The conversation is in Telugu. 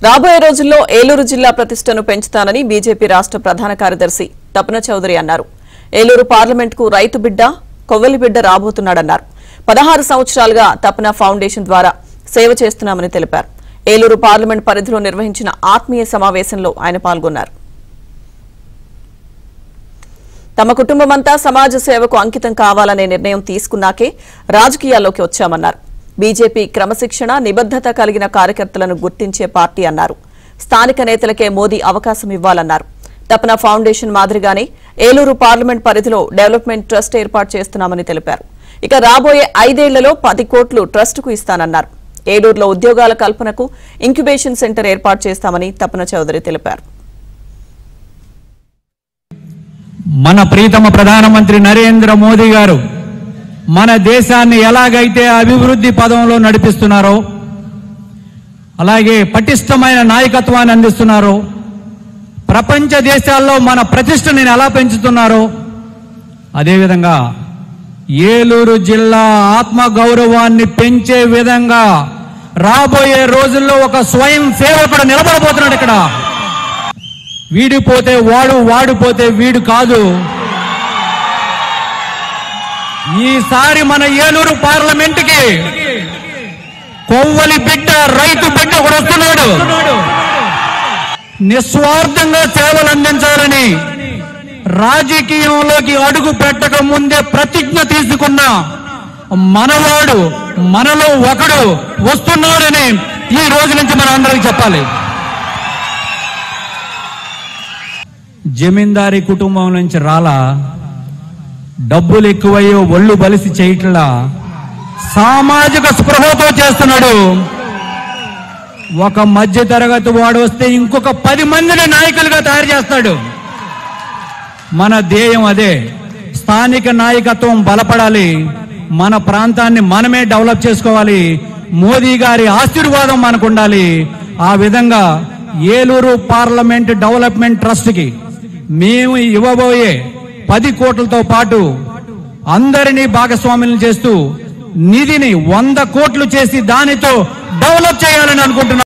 రాబోయే రోజుల్లో ఏలూరు జిల్లా ప్రతిష్టను పెంచుతానని బీజేపీ రాష్ట్ర ప్రధాన కార్యదర్శి తపన చౌదరి అన్నారు. ఏలూరు పార్లమెంట్కు రైతు బిడ్డ, కొవ్వలి బిడ్డ రాబోతున్నాడన్నారు. 16 సంవత్సరాలుగా తపన ఫౌండేషన్ ద్వారా సేవ చేస్తున్నామని తెలిపారు. ఏలూరు పార్లమెంట్ పరిధిలో నిర్వహించిన ఆత్మీయ సమావేశంలో ఆయన పాల్గొన్నారు. తమ కుటుంబమంతా సమాజ సేవకు అంకితం కావాలనే నిర్ణయం తీసుకున్నాకే రాజకీయాల్లోకి వచ్చామన్నారు. బీజేపీ క్రమశిక్షణ, నిబద్దత కలిగిన కార్యకర్తలను గుర్తించే పార్టీ అన్నారు. స్థానిక నేతలకే మోదీ అవకాశం ఇవ్వాలన్నారు. తపన ఫౌండేషన్ మాదిరిగానే ఏలూరు పార్లమెంట్ పరిధిలో డెవలప్మెంట్ ట్రస్ట్ ఏర్పాటు చేస్తున్నామని తెలిపారు. ఇక రాబోయే 5 ఏళ్లలో 10 కోట్లు ట్రస్టుకు ఇస్తానన్నారు. ఏలూరులో ఉద్యోగాల కల్పనకు ఇంక్యుబేషన్ సెంటర్ ఏర్పాటు చేస్తామని తపన చౌదరి తెలిపారు. మన ప్రీతమ ప్రధానమంత్రి నరేంద్ర మోదీ గారు మన దేశాన్ని ఎలాగైతే అభివృద్ధి పదంలో నడిపిస్తున్నారో, అలాగే పటిష్టమైన నాయకత్వాన్ని అందిస్తున్నారో, ప్రపంచ దేశాల్లో మన ప్రతిష్టని ఎలా పెంచుతున్నారో, అదేవిధంగా ఏలూరు జిల్లా ఆత్మ గౌరవాన్ని పెంచే విధంగా రాబోయే రోజుల్లో ఒక స్వయం సేవకుడు నిలబడబోతున్నాడు. ఇక్కడ వీడిపోతే వాడు, వాడిపోతే వీడు కాదు. ఈసారి మన ఏలూరు పార్లమెంటుకి కొవ్వలి బిడ్డ, రైతు బిడ్డ కూడా వస్తున్నాడు. నిస్వార్థంగా సేవలు అందించాలని రాజకీయంలోకి అడుగు పెట్టక ముందే ప్రతిజ్ఞ తీసుకున్న మనవాడు, మనలో ఒకడు వస్తున్నాడని ఈ రోజు నుంచి మనం అందరికీ చెప్పాలి. జమీందారీ కుటుంబం నుంచి రాలా, డబ్బులు ఎక్కువయ్యో ఒళ్ళు బలిసి చేయట్లా, సామాజిక స్పృహతో చేస్తున్నాడు. ఒక మధ్య తరగతి వాడు వస్తే ఇంకొక 10 మందిని నాయకులుగా తయారు చేస్తాడు. మన ధ్యేయం అదే. స్థానిక నాయకత్వం బలపడాలి, మన ప్రాంతాన్ని మనమే డెవలప్ చేసుకోవాలి, మోదీ గారి ఆశీర్వాదం మనకు ఉండాలి. ఆ విధంగా ఏలూరు పార్లమెంట్ డెవలప్మెంట్ ట్రస్ట్కి మేము ఇవ్వబోయే 10 కోట్లతో పాటు అందరినీ భాగస్వాములను చేస్తూ నిధిని 100 కోట్లు చేసి దానితో డెవలప్ చేయాలని అనుకుంటున్నాం.